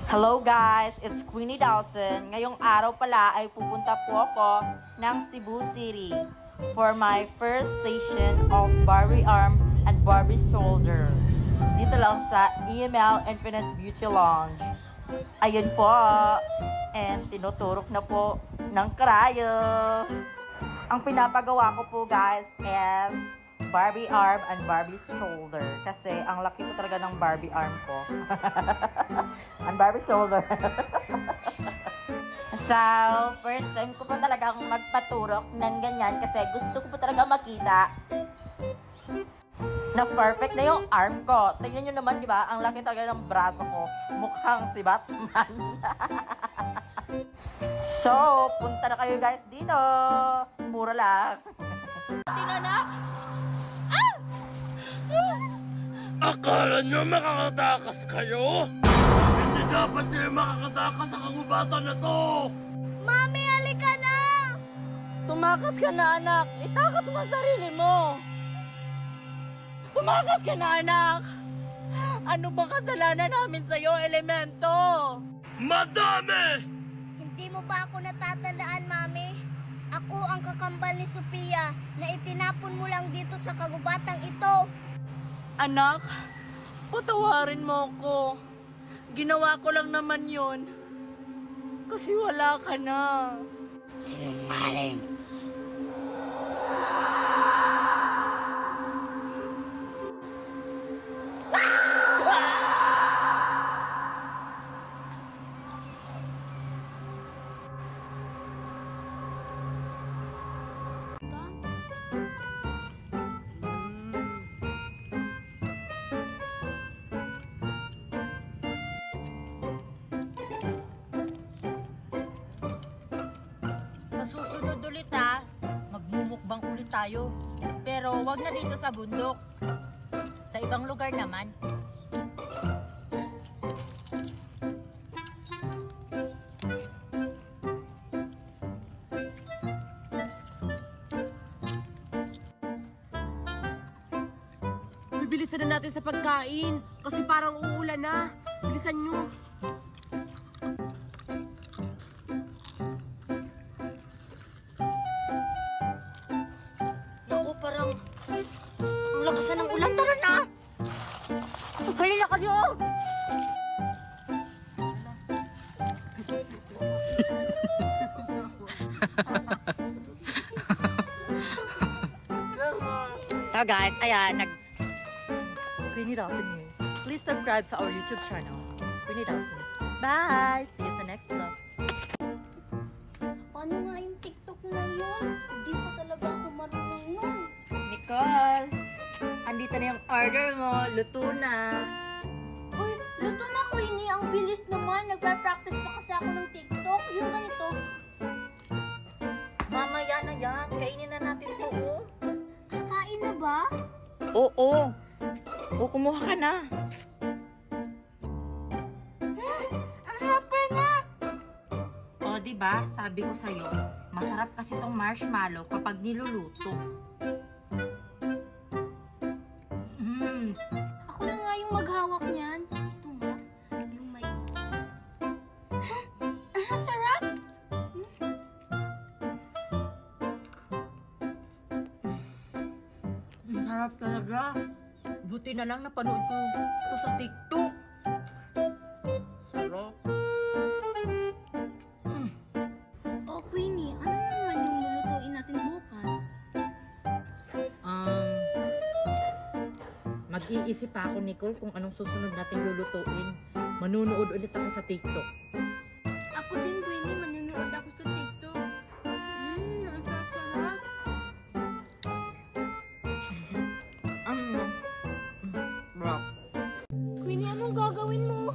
Hello guys, it's Queenie Dawson. Ngayong araw pala ay pupunta po ako ng Cebu City for my first station of Barbie Arm and Barbie Shoulder. Dito lang sa EML Infinite Beauty Lounge. Ayun po, and tinuturok na po ng karayo. Ang pinapagawa ko po guys is Barbie arm and Barbie shoulder. Kasi ang laki po talaga ng Barbie arm ko. And Barbie shoulder. So, first time ko po talaga magpaturok ng ganyan kasi gusto ko po talaga makita na perfect na yung arm ko. Tingnan nyo naman, di ba? Ang laki talaga ng braso ko. Mukhang si Batman. So, punta na kayo guys dito. Mura lang. Tinanak! Akala nyo makakatakas kayo? Hindi dapat kayo makakatakas sa kagubatan na to! Mami, halika na! Tumakas ka na, anak. Itakas mo ang sarili mo. Tumakas ka na, anak. Ano bang kasalanan namin sa'yo, elemento? Madami! Hindi mo ba ako natatandaan, Mami? Ako ang kakambal ni Sophia na itinapon mo lang dito sa kagubatang ito. Anak, patawarin mo ko. Ginawa ko lang naman yun. Kasi wala ka na. Sinungaling! Sa susunod ulit magmumukbang ulit tayo. Pero wag na dito sa bundok. Sa ibang lugar naman. Bilisan na natin sa pagkain kasi parang uulan na. Bilisan nyo. Naku, parang ang lakas na ng ulan. Tara na! Halina kayo! So guys, ayan, Queenie Dawson here. Please subscribe sa our YouTube channel, Queenie Dawson. Bye! See you sa next vlog. Paano nga yung TikTok na yun? Hindi pa talaga ako marunong nun. Nicole, andito na yung order mo. Luto na. Uy, luto na, Queenie. Ang bilis naman. Nagpa-practice pa kasi ako ng TikTok. Yung ganito. Mamaya na yan. Kainin na natin to, oh. Kakain na ba? Oo. O, kumuha ka na. Ang sarap pa na! O, diba? Sabi ko sa'yo, masarap kasi tong marshmallow kapag niluluto. Ako na nga yung maghawak niyan. Ito nga. Yung may... Ang sarap! Ang sarap talaga. Buti na lang napanood ko ito sa TikTok. Sarap. Oh, Queenie, ano naman yung lulutuin natin bukas? Mag-iisip pa ako, Nicole, kung anong susunod nating lulutuin. Manunood ulit ako sa TikTok. Ako din, Queenie. Manunood ako sa TikTok. Ang sarap-sarap. Bro. Queenie, anong gagawin mo?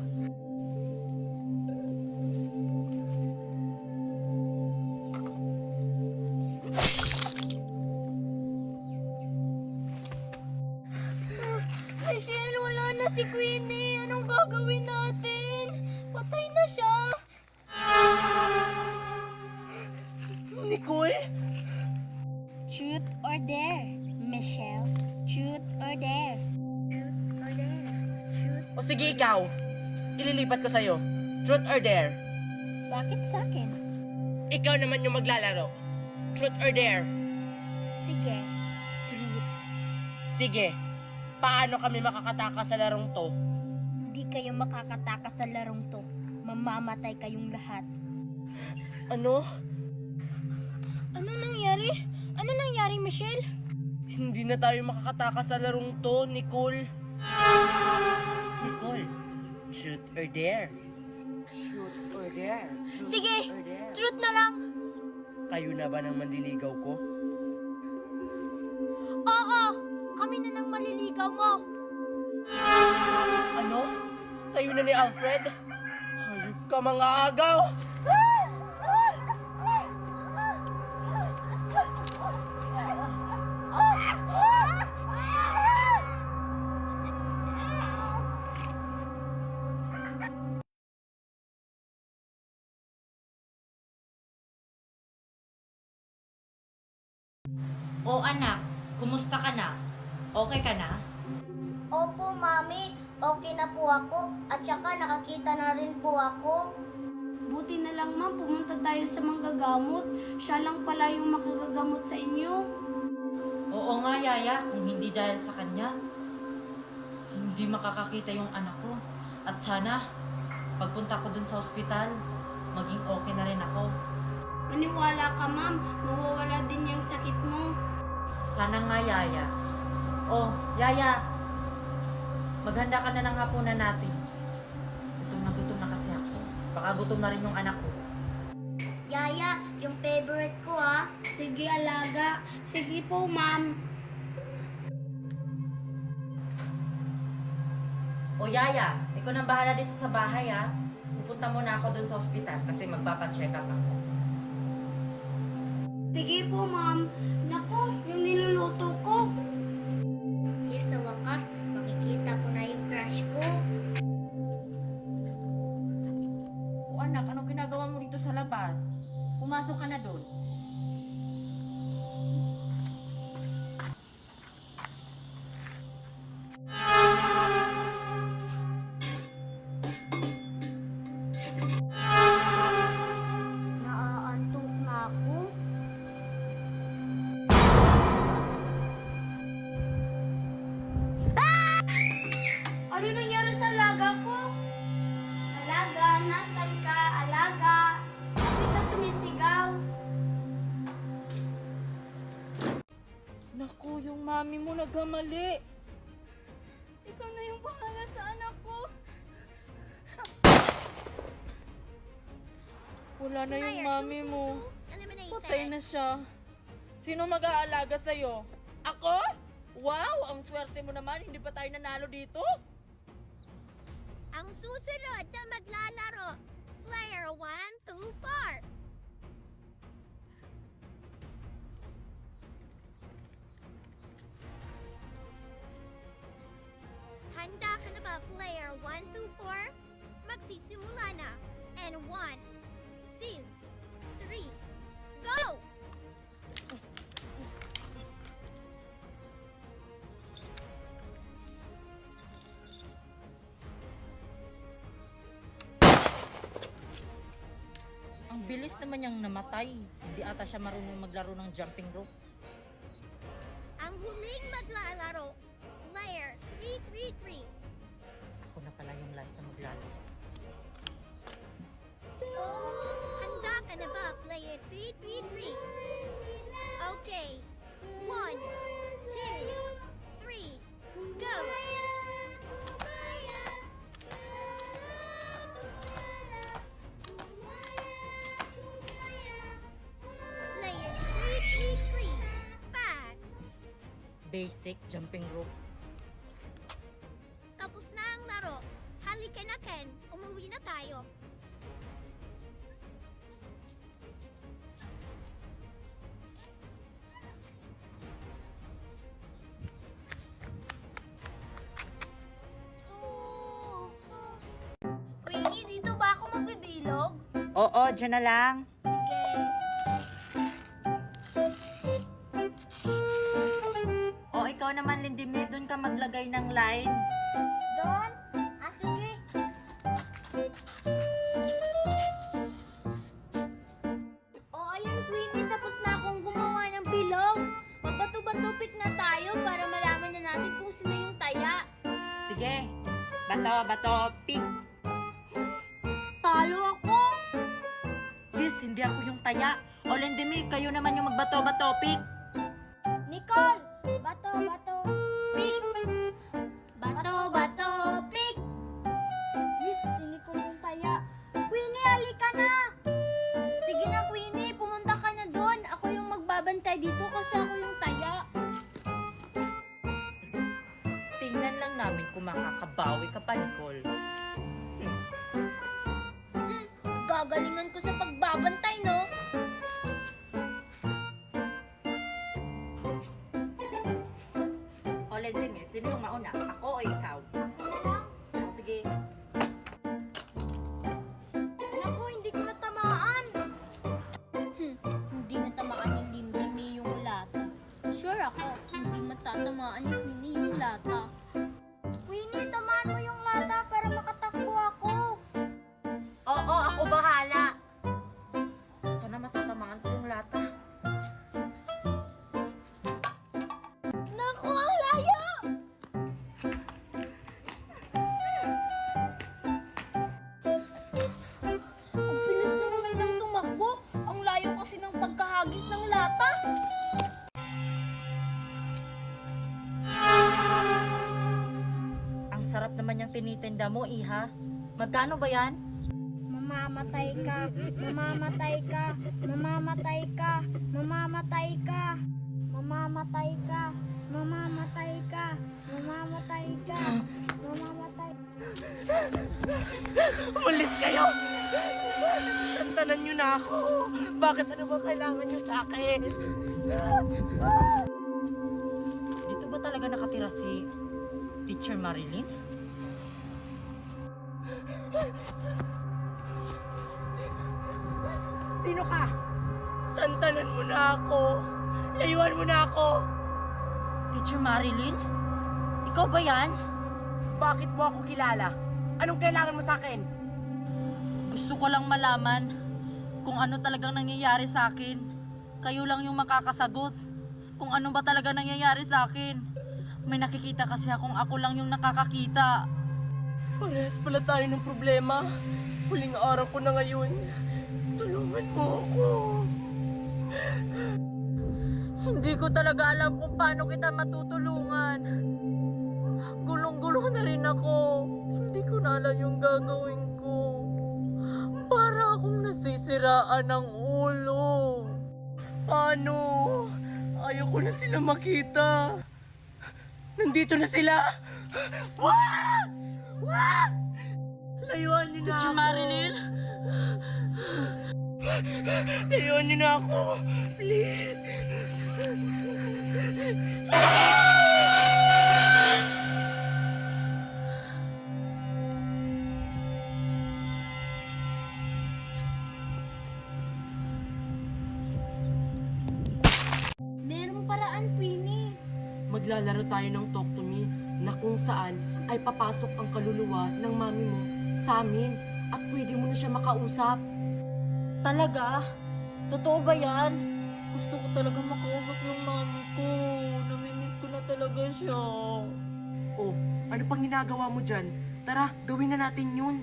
Michelle, wala na si Queenie. Anong gagawin natin? Patay na siya. Nicole? Truth or dare, Michelle? Truth or dare? Truth or dare? Truth. O sige, ikaw. Ililipat ko sa'yo. Truth or dare? Bakit sa akin? Ikaw naman yung maglalaro. Truth or dare? Sige. Truth. Sige. Paano kami makakatakas sa larong to? Hindi kayo makakatakas sa larong to. Mamamatay kayong lahat. Ano? Ano nangyari? Ano nangyari, Michelle? Hindi na tayo makakatakas sa larong to, Nicole. Nicole, truth or dare? Truth or dare? Truth Sige, or dare? truth na lang. Kayo na ba ng manliligaw ko? Oo, kami na nang maliligaw mo. Ano? Kayo na ni Alfred? Hayop ka mga agaw! O anak, kumusta ka na? Okay ka na? Opo, Mami. Okay na po ako. At saka nakakita na rin po ako. Buti na lang ma'am, pumunta tayo sa manggagamot. Siya lang pala yung makagagamot sa inyo. Oo nga, Yaya. Kung hindi dahil sa kanya, hindi makakakita yung anak ko. At sana, pagpunta ko dun sa ospital, maging okay na rin ako. Maniwala ka ma'am, mawawala din yung sakit mo. Sana nga, Yaya. Oh, Yaya. Maghanda ka na ng hapunan natin. Gutom na kasi ako. Baka gutom na rin yung anak ko. Yaya, yung favorite ko ah. Sige alaga. Sige po ma'am. O Yaya, ikaw nang bahala dito sa bahay ha. Pupunta muna ako dun sa ospital kasi magpapacheck up ako. Sige po ma'am. Naku, yung niluluto ko. Yes, sa wakas, makikita ko na yung crush ko. O anak, anong ginagawa mo dito sa labas? Pumasok ka na dun. Naaantok na ako. Ano nangyari sa alaga ko? Alaga, nasan ka? Alaga. Bakit ka sumisigaw? Naku, yung mami mo nagkamali. Ikaw na yung bahala sa anak ko. Wala na yung mami mo. Patay na siya. Sino mag-aalaga sa'yo? Ako? Wow, ang swerte mo naman. Hindi pa tayo nanalo dito. Ang susunod na maglalaro, Player 1, 2, 4. Handa ka na ba, Player 1, 2, 4? Magsisimula na. And 1, 2, 3, go! Ang bilis naman niyang namatay. Hindi ata siya marunong maglaro ng jumping rope. Ang huling maglalaro, Player 333. Ako na pala yung last na maglaro. Handa ka na ba, Player 333? Okay. 1, 2, 3, go! Player 333, pass! Basic jumping rope. Tapos na ang laro. Halika na, Ken. Umuwi na tayo. Queenie, dito ba ako magbibilog? Oo, dyan na lang. O ikaw naman, Lindimir, doon ka maglagay ng line. Doon? Ah, sige. bato, pick. Talo ako. Yes, hindi ako yung taya. O Lendemi, kayo naman yung magbato, pick. Nicole, bato, pick. Bato, pick. Yes, si Nicole yung taya. Queenie, halika na. Sige na, Queenie, pumunta ka na doon. Ako yung magbabantay dito kasi ako yung taya. Tingnan lang namin kung makakabawi ka pa, Nicole. Gagalingan ko sa pagbabantay, no? O Lendemi, sino yung mauna? Ako o ikaw? O, sige. Naku, hindi ko natamaan. Hindi natamaan ni Dimdimi yung lata. Sure ako, hindi matatamaan ni Queenie yung lata. Queenie, tamaan mo yung lata para makatakbo ako. Oo, ako bahala. Sana matatamaan ko yung lata. Naku, ang layo! Ang bilis naman nilang tumakbo. Ang layo kasi ng pagkahagis ng lata. Ang sarap naman yung tinitinda mo, Iha. Magkano ba yan? Mamamatay ka, mamamatay ka, mamamatay ka, mamamatay ka, mamamatay ka, mamamatay ka, mamamatay ka, mamamatay. Umalis kayo! Santanan niyo na ako! Bakit ano ba kailangan niyo sa akin? Dito ba talaga nakatira si Teacher Marilyn? Sino ka? Santanan mo na ako! Layuan mo na ako! Teacher Marilyn? Ikaw ba yan? Bakit mo ako kilala? Anong kailangan mo sa akin? Gusto ko lang malaman kung ano talagang nangyayari sa akin. Kayo lang yung makakasagot kung ano ba talaga nangyayari sa akin. May nakikita kasi akong ako lang yung nakakakita. Parehas pala tayo ng problema. Huling araw ko na ngayon. Tulungan mo ako. Hindi ko talaga alam kung paano kita matutulungan. Gulong-gulo na rin ako. Hindi ko na alam yung gagawin ko. Para akong nasisiraan ng ulo. Paano? Ayaw ko na sila makita. Nandito na sila. Wag! Wag! Layuan niyo na Teacher ako. Marilyn? Layuan niyo na ako. Please. Merong paraan, Queenie. Maglalaro tayo ng Talk to Me na kung saan ay papasok ang kaluluwa ng mami mo sa amin at pwede mo na siya makausap. Talaga? Totoo ba yan? Gusto ko talaga makausap yung mami ko. Namimiss ko na talaga siya. Oh, ano pang ginagawa mo dyan? Tara, gawin na natin yun.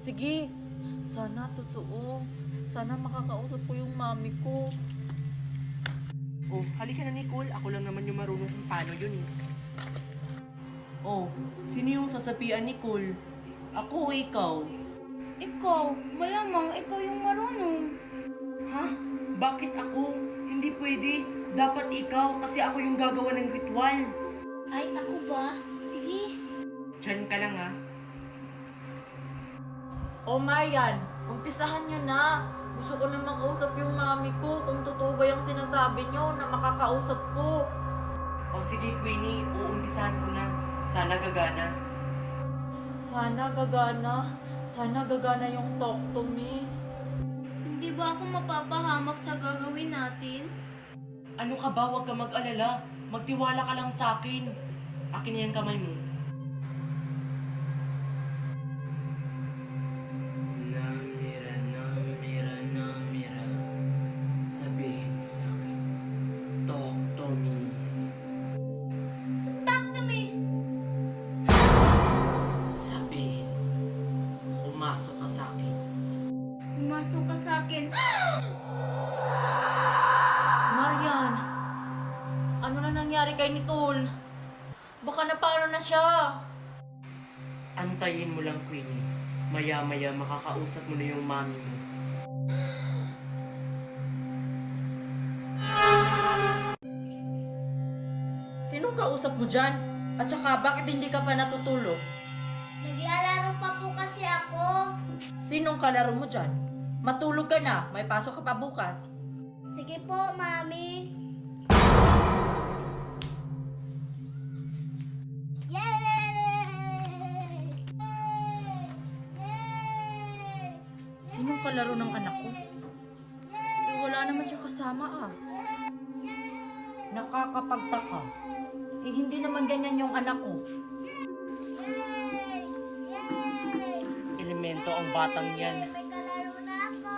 Sige, sana totoo. Sana makakausap ko yung mami ko. Oh, halika na Nicole. Ako lang naman yung marunong kung paano yun eh. Oh, sino yung sasapian Nicole? Ako o ikaw? Ikaw, malamang ikaw yung marunong. Ha? Bakit ako? Hindi pwede. Dapat ikaw kasi ako yung gagawa ng ritual. Ay, ako ba? Sige. Diyan ka lang ha. O Marian, umpisahan nyo na. Gusto ko na makausap yung mami ko kung totoo ba yung sinasabi nyo na makakausap ko. O sige Queenie, uumpisahan ko na. Sana gagana. Sana gagana. Sana gagana yung talk to me. Hindi ba ako mapapahamak sa gagawin natin? Ano ka ba? Huwag ka mag-alala. Magtiwala ka lang sa akin. Akin na yung kamay mo. Namira. Sabihin mo sa akin. Talk to me. Talk to me! Sabihin Pumasok ka sa akin. Pumasok ka sa akin. Marian, ano na nangyari kay Nicole? Baka napano na siya. Antayin mo lang, Queenie. Maya-maya makakausap mo na yung mami mo. Sinong kausap mo dyan? At saka, bakit hindi ka pa natutulog? Naglalaro pa po kasi ako. Sinong kalaro mo dyan? Matulog ka na, may pasok ka pa bukas. Sige po, Mami. Yay! Yay! Sinong kalaro ng anak ko? Eh, wala naman siya kasama ah. Nakakapagtaka. Eh, hindi naman ganyan yung anak ko. Yay! Yay! Elemento ang batang yan. May kalaro na ako!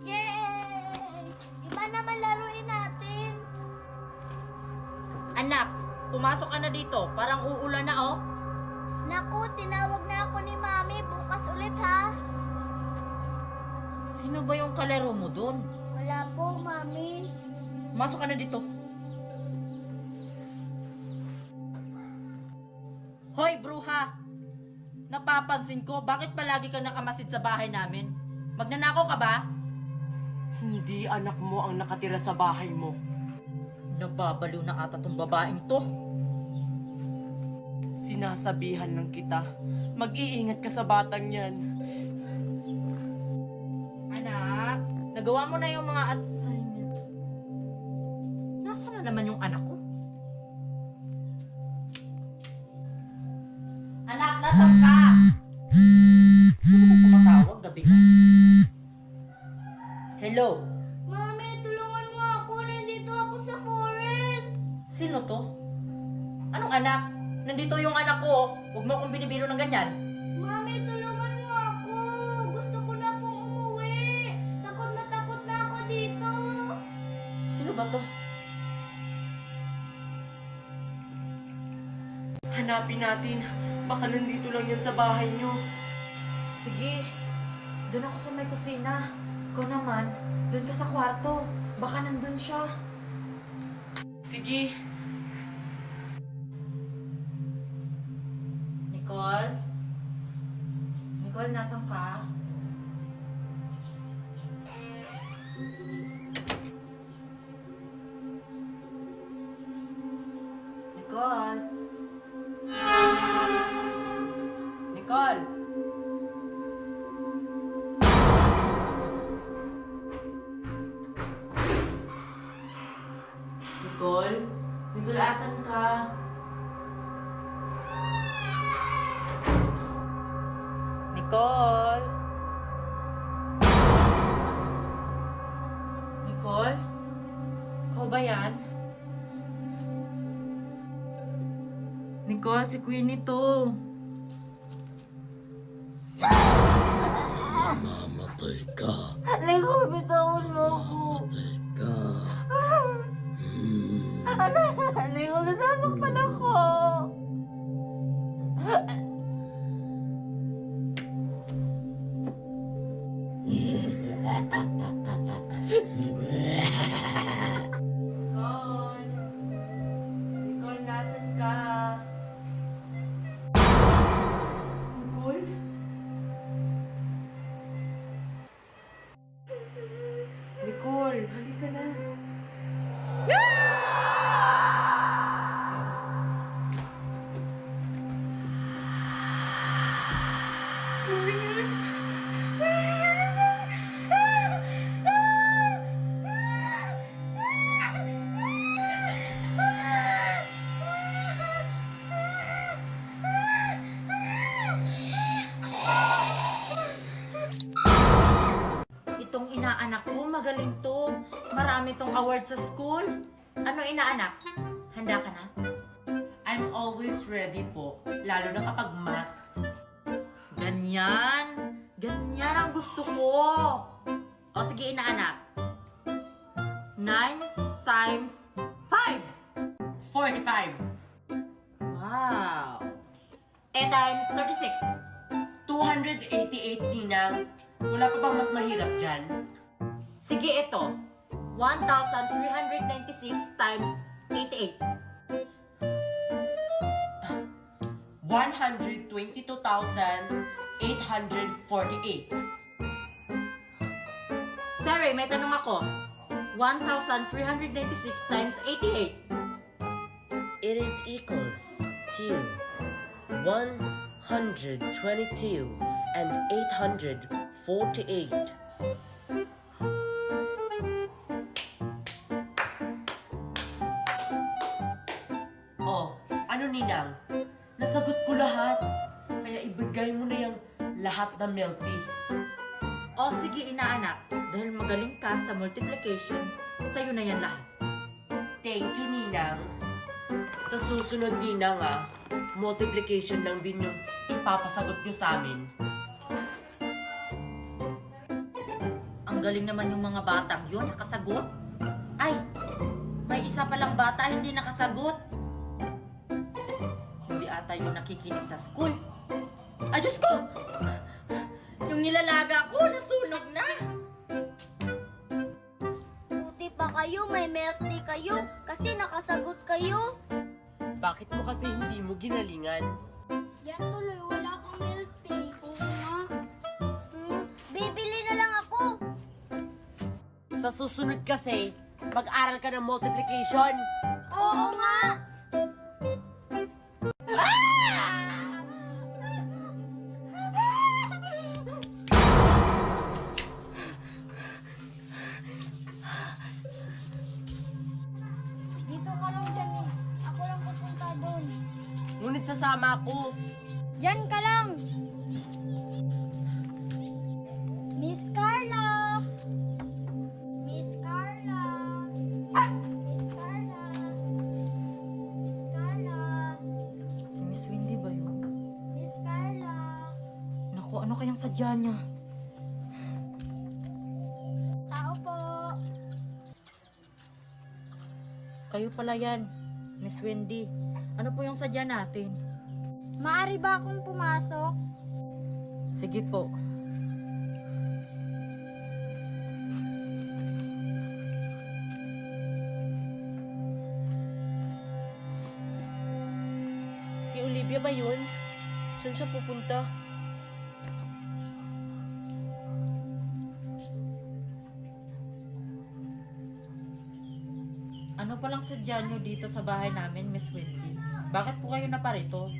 Yay! Iba naman laruin natin. Anak, pumasok ka na dito. Parang uulan na oh. Naku, tinawag na ako ni Mami. Bukas ulit ha. Sino ba yung kalaro mo dun? Wala po, Mami. Masok ka na dito. Hoy, bruha! Napapansin ko, bakit palagi kang nakamasid sa bahay namin? Magnanakaw ka ba? Hindi anak mo ang nakatira sa bahay mo. Nababaliw na ata tong babaeng to. Sinasabihan lang kita. Mag-iingat ka sa batang yan. Anak, nagawa mo na yung mga assignment. Nasaan na naman yung anak ko? Anak, nasaan ka? Sino mo tumatawag gabi ka? Hello? Mami, tulungan mo ako. Nandito ako sa forest. Sino to? Anong anak? Nandito yung anak ko. Huwag mo akong binibiro ng ganyan. Mami, tulungan mo ako. Gusto ko na pong umuwi. Takot na ako dito. Sino ba to? Hanapin natin. Baka nandito lang yan sa bahay nyo. Sige, doon ako sa may kusina. Ikaw naman, doon ka sa kwarto. Baka nandun siya. Sige. Nicole? Nicole, nasan ka? Nicole? Nicole? Nicole? Nicole, asan ka? Nicole? Nicole? Ikaw ba yan? Nicole, si Queenie to. Mamatay ka. Nicole, bitawan mo ako. Mamatay ka. Nicole, nasasaktan ako. Nicole? Nicole, nasan ka? Nicole? Nicole, halika na. Itong inaanak ko, magaling to. Marami tong award sa school. Ano inaanak? Handa ka na? I'm always ready po. Lalo na kapag math. Ganyan. Ganyan ang gusto ko. O sige, inaanak. 9 times 5. 45. Wow. 8 times 36. 200. 288, Ninang. Wala pa bang mas mahirap dyan? Sige, ito. 1,396 times 88. 122,848. Sorry, may tanong ako. 1,396 times 88. It is equals to 122 and 848. Oh, ano Ninang? Nasagot ko lahat. Kaya ibigay mo na yung lahat na milk tea. O sige, inaanak. Dahil magaling ka sa multiplication, sa'yo na yan lahat. Thank you, Ninang. Sa susunod, Ninang, multiplication lang din yung ipapasagot nyo sa amin. Ang galing naman yung mga batang yun, nakasagot. Ay, may isa palang bata hindi nakasagot. Hindi ata yung nakikinig sa school. Ay, Diyos ko! Yung nilalaga ko, nasunog na. Buti pa kayo, may milk tea kayo kasi nakasagot kayo. Bakit mo kasi hindi mo ginalingan? Yan tuloy, wala kang milk tea. Oo nga. Bibili na lang ako. Sa susunod kasi, mag-aral ka ng multiplication. Oo nga. Dito ka lang dyan, miss. Ako lang pupunta doon. Ngunit sasama ako. Diyan ka lang. Miss Carla. Miss Carla. Miss Carla. Miss Carla. Si Miss Wendy ba yun? Miss Carla. Naku, ano kayang sadya niya? Tao po. Kayo pala yan, Miss Wendy. Ano po yung sadya natin? Maari ba akong pumasok? Sige po. Si Olivia ba yun? Saan siya pupunta? Ano palang sadya niyo dito sa bahay namin, Miss Wendy? Bakit po kayo naparito?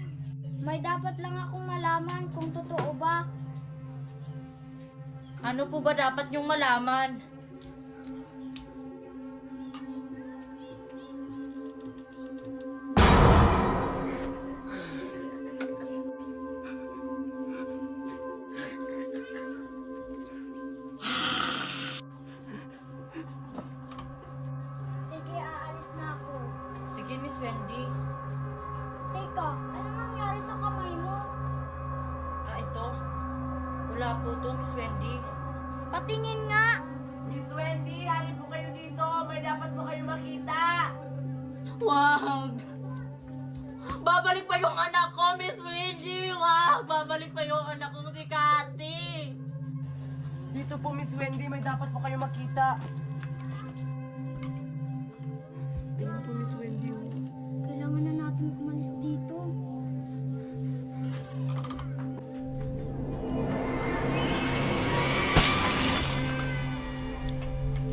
May dapat lang akong malaman kung totoo ba. Ano po ba dapat niyong malaman? Sige, aalis na ako. Sige, Miss Wendy. Teka, ano nangyari sa kamay mo? Ito. Wala po to, Miss Wendy. Patingin nga. Miss Wendy, halin po kayo dito. May dapat po kayo makita. Wag! Babalik pa yung anak ko, Miss Wendy! Wag! Babalik pa yung anak ko si Cathy! Dito po, Miss Wendy, may dapat po kayo makita. Ayun po, Miss Wendy. Kailangan na natin umalis dito.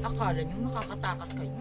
Akala niyo makakatakas kayo.